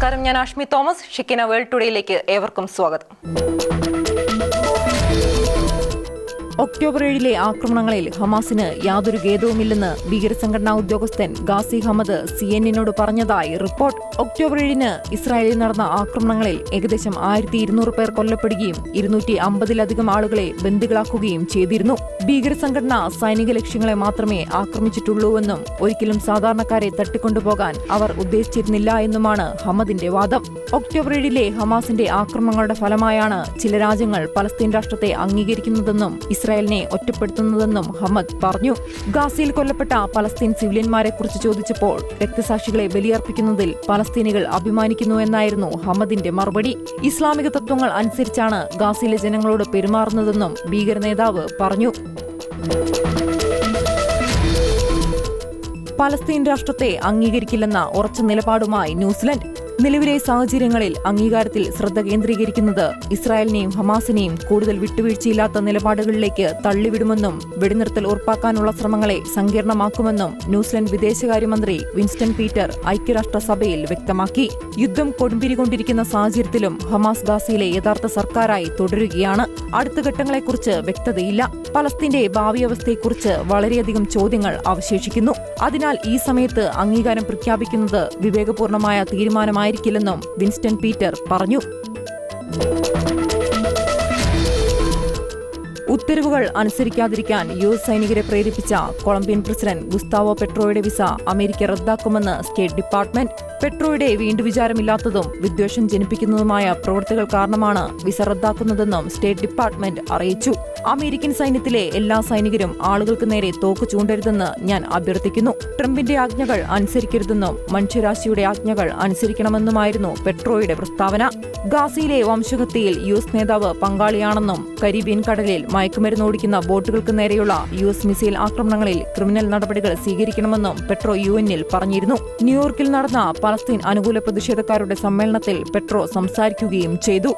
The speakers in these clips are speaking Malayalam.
നമസ്കാരം, ഞാൻ ആഷ്മി തോമസ്. ഷിക്കിന വേൾഡ് ടുഡേയിലേക്ക് ഏവർക്കും സ്വാഗതം. ഒക്ടോബർ 7 ആക്രമണങ്ങളിൽ ഹമാസിന് യാതൊരു ഖേദവുമില്ലെന്ന് ഭീകരസംഘടനാ ഉദ്യോഗസ്ഥൻ ഗാസി ഹമദ് CNN-നോട് പറഞ്ഞതായി റിപ്പോർട്ട്. ഒക്ടോബർ 7 ഇസ്രായേലിൽ നടന്ന ആക്രമണങ്ങളിൽ ഏകദേശം 1200 പേർ കൊല്ലപ്പെടുകയും 250-ലധികം ആളുകളെ ബന്ദികളാക്കുകയും ചെയ്തിരുന്നു. ഭീകരസംഘടന സൈനിക ലക്ഷ്യങ്ങളെ മാത്രമേ ആക്രമിച്ചിട്ടുള്ളൂവെന്നും ഒരിക്കലും സാധാരണക്കാരെ തട്ടിക്കൊണ്ടുപോകാൻ അവർ ഉദ്ദേശിച്ചിരുന്നില്ല എന്നുമാണ് ഹമദിന്റെ വാദം. ഒക്ടോബർ 7 ഹമാസിന്റെ ആക്രമണങ്ങളുടെ ഫലമായാണ് ചില രാജ്യങ്ങൾ പലസ്തീൻ രാഷ്ട്രത്തെ അംഗീകരിക്കുന്നതെന്നും ഇസ്രായേലിനെ ഒറ്റപ്പെടുത്തുന്നതെന്നും ഹമദ് പറഞ്ഞു. ഗാസയിൽ കൊല്ലപ്പെട്ട പലസ്തീൻ സിവിലിയന്മാരെക്കുറിച്ച് ചോദിച്ചപ്പോൾ രക്തസാക്ഷികളെ ബലിയർപ്പിക്കുന്നതിൽ പലസ്തീനികൾ അഭിമാനിക്കുന്നുവെന്നായിരുന്നു ഹമദിന്റെ മറുപടി. ഇസ്ലാമിക തത്വങ്ങൾ അനുസരിച്ചാണ് ഗാസയിലെ ജനങ്ങളോട് പെരുമാറുന്നതെന്നും ഭീകര നേതാവ് പറഞ്ഞു. പലസ്തീൻ രാഷ്ട്രത്തെ അംഗീകരിക്കില്ലെന്ന ഉറച്ച നിലപാടുമായി ന്യൂസിലൻഡ്. നിലവിലെ സാഹചര്യങ്ങളിൽ അംഗീകാരത്തിൽ ശ്രദ്ധ കേന്ദ്രീകരിക്കുന്നത് ഇസ്രായേലിനെയും ഹമാസിനെയും കൂടുതൽ വിട്ടുവീഴ്ചയില്ലാത്ത നിലപാടുകളിലേക്ക് തള്ളിവിടുമെന്നും വെടിനിർത്തൽ ഉറപ്പാക്കാനുള്ള ശ്രമങ്ങളെ സങ്കീർണമാക്കുമെന്നും ന്യൂസിലൻഡ് വിദേശകാര്യമന്ത്രി വിൻസ്റ്റൺ പീറ്റർ ഐക്യരാഷ്ട്രസഭയിൽ വ്യക്തമാക്കി. യുദ്ധം കൊടുമ്പിരികൊണ്ടിരിക്കുന്ന സാഹചര്യത്തിലും ഹമാസ് ഗാസയിലെ യഥാർത്ഥ സർക്കാരായി തുടരുകയാണ്. അടുത്ത ഘട്ടങ്ങളെക്കുറിച്ച് വ്യക്തതയില്ല. പലസ്തീന്റെ ഭാവി അവസ്ഥയെക്കുറിച്ച് വളരെയധികം ചോദ്യങ്ങൾ അവശേഷിക്കുന്നു. അതിനാൽ ഈ സമയത്ത് അംഗീകാരം പ്രഖ്യാപിക്കുന്നത് വിവേകപൂർണമായ തീരുമാനമായിരിക്കില്ലെന്നും വിൻസ്റ്റൺ പീറ്റർ പറഞ്ഞു. ഉത്തരവുകൾ അനുസരിക്കാതിരിക്കാൻ US സൈനികരെ പ്രേരിപ്പിച്ച കൊളംബിയൻ പ്രസിഡന്റ് ഗുസ്താവോ പെട്രോയുടെ വിസ അമേരിക്ക റദ്ദാക്കുമെന്ന് സ്റ്റേറ്റ് ഡിപ്പാർട്ട്മെന്റ്. പെട്രോയുടെ വീണ്ടുവിചാരമില്ലാത്തതും വിദ്വേഷം ജനിപ്പിക്കുന്നതുമായ പ്രവൃത്തികൾ കാരണമാണ് വിസ റദ്ദാക്കുന്നതെന്നും സ്റ്റേറ്റ് ഡിപ്പാർട്ട്മെന്റ് അറിയിച്ചു. അമേരിക്കൻ സൈന്യത്തിലെ എല്ലാ സൈനികരും ആളുകൾക്ക് നേരെ തോക്ക് ചൂണ്ടരുതെന്ന് ഞാൻ അഭ്യർത്ഥിക്കുന്നു. ട്രംപിന്റെ ആജ്ഞകൾ അനുസരിക്കരുതെന്നും മനുഷ്യരാശിയുടെ ആജ്ഞകൾ അനുസരിക്കണമെന്നുമായിരുന്നു പെട്രോയുടെ പ്രസ്താവന. ഗാസയിലെ വംശഹത്യയിൽ US നേതാവ് പങ്കാളിയാണെന്നും കരീബിയൻ കടലിൽ മയക്കുമരുന്ന് ഓടിക്കുന്ന ബോട്ടുകൾക്ക് നേരെയുള്ള US മിസൈൽ ആക്രമണങ്ങളിൽ ക്രിമിനൽ നടപടികൾ സ്വീകരിക്കണമെന്നും പെട്രോ UN-ൽ പറഞ്ഞിരുന്നു. ന്യൂയോർക്കിൽ നടന്ന പലസ്തീൻ അനുകൂല പ്രതിഷേധക്കാരുടെ സമ്മേളനത്തിൽ പെട്രോ സംസാരിക്കുകയും ചെയ്തു.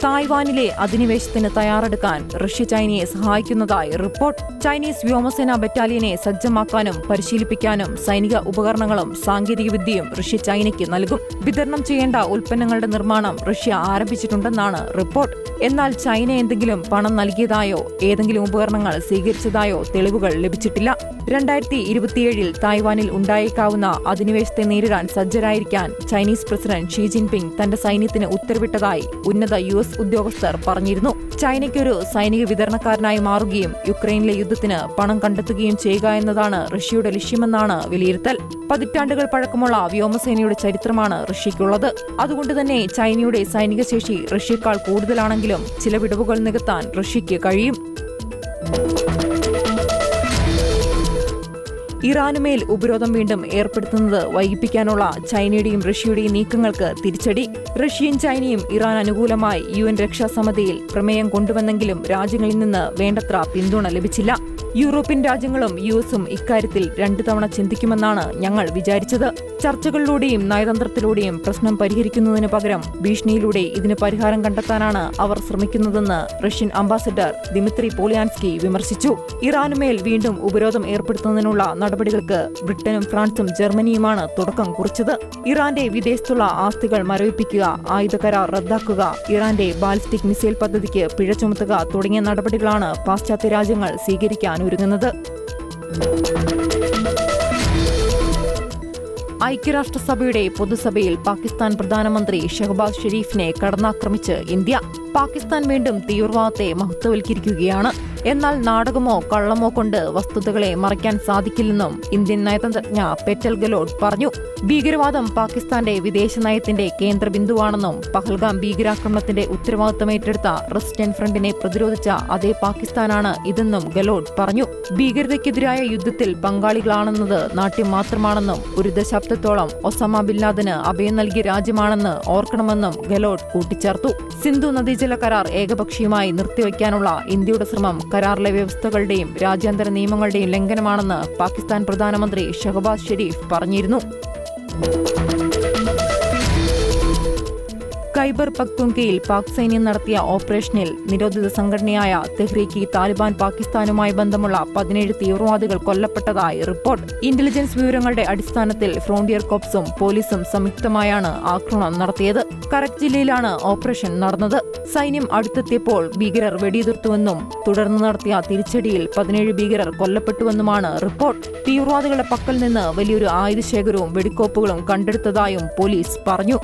തായ്വാനിലെ അധിനിവേശത്തിന് തയ്യാറെടുക്കാൻ റഷ്യ ചൈനയെ സഹായിക്കുന്നതായി റിപ്പോർട്ട്. ചൈനീസ് വ്യോമസേനാ ബറ്റാലിയനെ സജ്ജമാക്കാനും പരിശീലിപ്പിക്കാനും സൈനിക ഉപകരണങ്ങളും സാങ്കേതികവിദ്യയും റഷ്യ ചൈനയ്ക്ക് നൽകും. വിതരണം ചെയ്യേണ്ട ഉൽപ്പന്നങ്ങളുടെ നിർമ്മാണം റഷ്യ ആരംഭിച്ചിട്ടുണ്ടെന്നാണ് റിപ്പോർട്ട്. എന്നാൽ ചൈന എന്തെങ്കിലും പണം നൽകിയതായോ ഏതെങ്കിലും ഉപകരണങ്ങൾ സ്വീകരിച്ചതായോ തെളിവുകൾ ലഭിച്ചിട്ടില്ല. 2027 തായ്വാനിൽ ഉണ്ടായേക്കാവുന്ന അധിനിവേശത്തെ നേരിടാൻ സജ്ജരായിരിക്കാൻ ചൈനീസ് പ്രസിഡന്റ് ഷീ ജിൻപിങ് തന്റെ സൈന്യത്തിന് ഉത്തരവിട്ടതായി ഉന്നത US ഉദ്യോഗസ്ഥർ പറഞ്ഞിരുന്നു. ചൈനയ്ക്കൊരു സൈനിക വിതരണക്കാരനായി മാറുകയും യുക്രൈനിലെ യുദ്ധത്തിന് പണം കണ്ടെത്തുകയും ചെയ്യുക എന്നതാണ് റഷ്യയുടെ ലക്ഷ്യമെന്നാണ് വിലയിരുത്തൽ. പതിറ്റാണ്ടുകൾ പഴക്കമുള്ള വ്യോമസേനയുടെ ചരിത്രമാണ് റഷ്യയ്ക്കുള്ളത്. അതുകൊണ്ടുതന്നെ ചൈനയുടെ സൈനിക ശേഷി റഷ്യയേക്കാൾ കൂടുതലാണെങ്കിലും ചില വിടവുകൾ നികത്താൻ റഷ്യയ്ക്ക് കഴിയും. ഇറാനുമേൽ ഉപരോധം വീണ്ടും ഏർപ്പെടുത്തുന്നത് വൈകിപ്പിക്കാനുള്ള ചൈനയുടെയും റഷ്യയുടെയും നീക്കങ്ങൾക്ക് തിരിച്ചടി. റഷ്യയും ചൈനയും ഇറാൻ അനുകൂലമായി UN രക്ഷാസമിതിയിൽ പ്രമേയം കൊണ്ടുവന്നെങ്കിലും രാജ്യങ്ങളിൽ നിന്ന് വേണ്ടത്ര പിന്തുണ ലഭിച്ചില്ല. യൂറോപ്യൻ രാജ്യങ്ങളും US-ഉം ഇക്കാര്യത്തിൽ 2 തവണ ചിന്തിക്കുമെന്നാണ് ഞങ്ങൾ വിചാരിച്ചത്. ചർച്ചകളിലൂടെയും നയതന്ത്രത്തിലൂടെയും പ്രശ്നം പരിഹരിക്കുന്നതിന് പകരം ഭീഷണിയിലൂടെ ഇതിന് പരിഹാരം കണ്ടെത്താനാണ് അവർ ശ്രമിക്കുന്നതെന്ന് റഷ്യൻ അംബാസഡർ ദിമിത്രി പോളിയാൻസ്കി വിമർശിച്ചു. ഇറാനുമേൽ വീണ്ടും ഉപരോധം ഏർപ്പെടുത്തുന്നതിനുള്ള നടപടികൾക്ക് ബ്രിട്ടനും ഫ്രാൻസും ജർമ്മനിയുമാണ് തുടക്കം കുറിച്ചത്. ഇറാന്റെ വിദേശത്തുള്ള ആസ്തികൾ മരവിപ്പിക്കുക, ആയുധ കരാർ റദ്ദാക്കുക, ഇറാന്റെ ബാലിസ്റ്റിക് മിസൈൽ പദ്ധതിക്ക് പിഴ ചുമത്തുക തുടങ്ങിയ നടപടികളാണ് പാശ്ചാത്യ രാജ്യങ്ങൾ സ്വീകരിക്കാൻ ഒരുങ്ങുന്നത്. ഐക്യരാഷ്ട്രസഭയുടെ പൊതുസഭയിൽ പാകിസ്ഥാൻ പ്രധാനമന്ത്രി ഷഹബാസ് ഷെരീഫിനെ കടന്നാക്രമിച്ച് ഇന്ത്യ. പാകിസ്ഥാൻ വീണ്ടും തീവ്രവാദത്തെ മഹത്വവൽക്കരിക്കുകയാണ്. എന്നാൽ നാടകമോ കള്ളമോ കൊണ്ട് വസ്തുതകളെ മറയ്ക്കാൻ സാധിക്കില്ലെന്നും ഇന്ത്യൻ നയതന്ത്രജ്ഞ പെറ്റൽ ഗലോട്ട് പറഞ്ഞു. ഭീകരവാദം പാകിസ്ഥാന്റെ വിദേശ നയത്തിന്റെ കേന്ദ്ര ബിന്ദുവാണെന്നും പഹൽഗാം ഭീകരാക്രമണത്തിന്റെ ഉത്തരവാദിത്തം ഏറ്റെടുത്ത റെസിസ്റ്റന്റ് ഫ്രണ്ടിനെ പ്രതിരോധിച്ച അതേ പാകിസ്ഥാനാണ് ഇതെന്നും ഗലോട്ട് പറഞ്ഞു. ഭീകരതയ്ക്കെതിരായ യുദ്ധത്തിൽ പങ്കാളികളാണെന്നത് നാട്യം മാത്രമാണെന്നും ഒരു ദശാബ്ദത്തോളം ഒസാമ ബിൻ ലാദന് അഭയം നൽകിയ രാജ്യമാണെന്ന് ഓർക്കണമെന്നും ഗലോട്ട് കൂട്ടിച്ചേർത്തു. സിന്ധു നദീജല കരാർ ഏകപക്ഷീയമായി നിർത്തിവെക്കാനുള്ള ഇന്ത്യയുടെ ശ്രമം കരാറിലെ വ്യവസ്ഥകളുടെയും രാജ്യാന്തര നിയമങ്ങളുടെയും ലംഘനമാണെന്ന് പാകിസ്ഥാൻ പ്രധാനമന്ത്രി ഷഹബാസ് ഷെരീഫ് പറഞ്ഞിരുന്നു. ഖൈബർ പക്തൂൺഖയിൽ പാക് സൈന്യം നടത്തിയ ഓപ്പറേഷനിൽ നിരോധിത സംഘടനയായ തെഹ്രീക്ക് താലിബാൻ പാകിസ്ഥാനുമായി ബന്ധമുള്ള 17 തീവ്രവാദികൾ കൊല്ലപ്പെട്ടതായി റിപ്പോർട്ട്. ഇന്റലിജൻസ് വിവരങ്ങളുടെ അടിസ്ഥാനത്തിൽ ഫ്രോണ്ടിയർ കോപ്സും പോലീസും സംയുക്തമായാണ് ആക്രമണം നടത്തിയത്. കറക് ജില്ലയിലാണ് ഓപ്പറേഷൻ നടന്നത്. സൈന്യം അടുത്തെത്തിയപ്പോൾ ഭീകരർ വെടിയുതിർത്തുവെന്നും തുടർന്ന് നടത്തിയ തിരിച്ചടിയിൽ 17 ഭീകരർ കൊല്ലപ്പെട്ടുവെന്നുമാണ് റിപ്പോർട്ട്. തീവ്രവാദികളുടെ പക്കൽ നിന്ന് വലിയൊരു ആയുധശേഖരവും വെടിക്കോപ്പുകളും കണ്ടെടുത്തതായും പോലീസ് പറഞ്ഞു.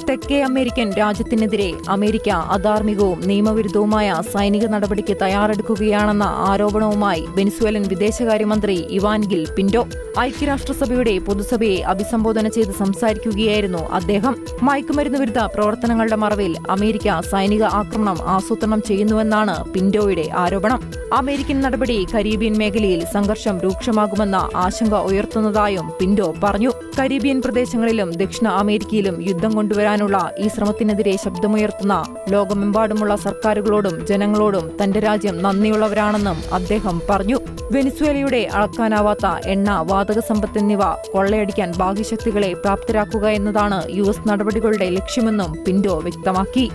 തെക്കേ അമേരിക്കൻ രാജ്യത്തിനെതിരെ അമേരിക്ക അധാർമികവും നിയമവിരുദ്ധവുമായ സൈനിക നടപടിക്ക് തയ്യാറെടുക്കുകയാണെന്ന ആരോപണവുമായി വെനിസ്വേലൻ വിദേശകാര്യമന്ത്രി ഇവാൻ ഗിൽ പിന്റോ ഐക്യരാഷ്ട്രസഭയുടെ പൊതുസഭയെ അഭിസംബോധന ചെയ്ത് സംസാരിക്കുകയായിരുന്നു അദ്ദേഹം. മയക്കുമരുന്ന് വിരുദ്ധ പ്രവർത്തനങ്ങളുടെ മറവിൽ അമേരിക്ക സൈനിക ആക്രമണം ആസൂത്രണം ചെയ്യുന്നുവെന്നാണ് പിന്റോയുടെ ആരോപണം. അമേരിക്കൻ നടപടി കരീബിയൻ മേഖലയിൽ സംഘർഷം രൂക്ഷമാകുമെന്ന ആശങ്ക ഉയർത്തുന്നതായും പിന്റോ പറഞ്ഞു. കരീബിയൻ പ്രദേശങ്ങളിലും ദക്ഷിണ അമേരിക്കയിലും യുദ്ധം കൊണ്ടുവരാനുള്ള ഈ ശ്രമത്തിനെതിരെ ശബ്ദമുയർത്തുന്ന ലോകമെമ്പാടുമുള്ള സർക്കാരുകളോടും ജനങ്ങളോടും തന്റെ രാജ്യം നന്ദിയുള്ളവരാണെന്നും അദ്ദേഹം പറഞ്ഞു. വെനിസ്വേലയുടെ അളക്കാനാവാത്ത എണ്ണ, വാതക സമ്പത്ത് എന്നിവ കൊള്ളയടിക്കാൻ ബാഹ്യശക്തികളെ പ്രാപ്തരാക്കുക എന്നതാണ് US നടപടികളുടെ ലക്ഷ്യമെന്നും പിന്റോ വ്യക്തമാക്കി.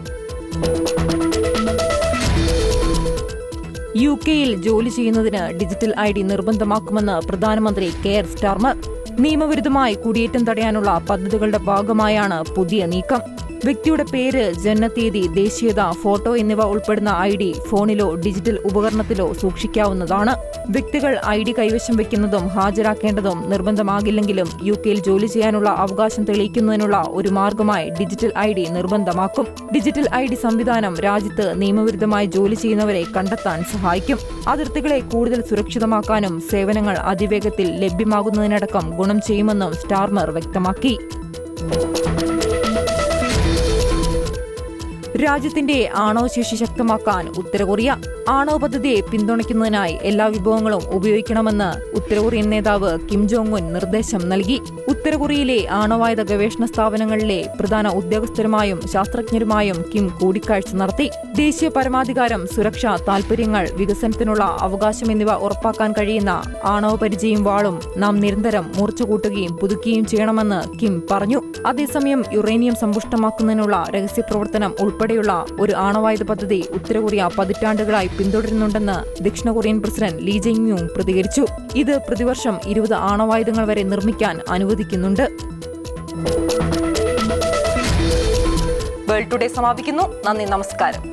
UK-യിൽ ജോലി ചെയ്യുന്നതിന് ഡിജിറ്റൽ ID നിർബന്ധമാക്കുമെന്ന് പ്രധാനമന്ത്രി കെയർ സ്റ്റാർമർ. നിയമവിരുദ്ധമായി കുടിയേറ്റം തടയാനുള്ള പദ്ധതികളുടെ ഭാഗമായാണ് പുതിയ നീക്കം. വ്യക്തിയുടെ പേര്, ജനനത്തീയതി, ദേശീയത, ഫോട്ടോ എന്നിവ ഉൾപ്പെടുന്ന ID ഫോണിലോ ഡിജിറ്റൽ ഉപകരണത്തിലോ സൂക്ഷിക്കാവുന്നതാണ്. വ്യക്തികൾ ID കൈവശം വയ്ക്കുന്നതും ഹാജരാക്കേണ്ടതും നിർബന്ധമാകില്ലെങ്കിലും UK-യിൽ ജോലി ചെയ്യാനുള്ള അവകാശം തെളിയിക്കുന്നതിനുള്ള ഒരു മാർഗമായി ഡിജിറ്റൽ ID നിർബന്ധമാക്കും. ഡിജിറ്റൽ ID സംവിധാനം രാജ്യത്ത് നിയമവിരുദ്ധമായി ജോലി ചെയ്യുന്നവരെ കണ്ടെത്താൻ സഹായിക്കും. അതിർത്തികളെ കൂടുതൽ സുരക്ഷിതമാക്കാനും സേവനങ്ങൾ അതിവേഗത്തിൽ ലഭ്യമാകുന്നതിനടക്കം ഗുണം ചെയ്യുമെന്നും സ്റ്റാർമർ വ്യക്തമാക്കി. രാജ്യത്തിന്റെ ആണവശേഷി ശക്തമാക്കാൻ ഉത്തര കൊറിയ. ആണവ പദ്ധതിയെ പിന്തുണയ്ക്കുന്നതിനായി എല്ലാ വിഭവങ്ങളും ഉപയോഗിക്കണമെന്ന് ഉത്തര കൊറിയൻ നേതാവ് കിം ജോങ് ഉൻ നിർദ്ദേശം നൽകി. ഉത്തര കൊറിയയിലെ ആണവായുധ ഗവേഷണ സ്ഥാപനങ്ങളിലെ പ്രധാന ഉദ്യോഗസ്ഥരുമായും ശാസ്ത്രജ്ഞരുമായും കിം കൂടിക്കാഴ്ച നടത്തി. ദേശീയ പരമാധികാരം, സുരക്ഷ, താൽപര്യങ്ങൾ, വികസനത്തിനുള്ള അവകാശം എന്നിവ ഉറപ്പാക്കാൻ കഴിയുന്ന ആണവ പരിചയം വാളും നാം നിരന്തരം മൂർച്ചകൂട്ടുകയും പുതുക്കുകയും ചെയ്യണമെന്ന് കിം പറഞ്ഞു. അതേസമയം യുറേനിയം സമ്പുഷ്ടമാക്കുന്നതിനുള്ള രഹസ്യപ്രവർത്തനം ഉൾപ്പെടെയുള്ള ഒരു ആണവായുധ പദ്ധതി ഉത്തര കൊറിയ പതിറ്റാണ്ടുകളായി പിന്തുടരുന്നുണ്ടെന്ന് ദക്ഷിണ കൊറിയൻ പ്രസിഡന്റ് ലീ ജെങ് മ്യൂങ് പ്രതികരിച്ചു. ഇത് പ്രതിവർഷം 20 ആണവായുധങ്ങൾ വരെ നിർമ്മിക്കാൻ അനുവദിക്കുന്നുണ്ട്. വേൾഡ് ടുഡേ സമാപിക്കുന്നു. നന്ദി, നമസ്കാരം.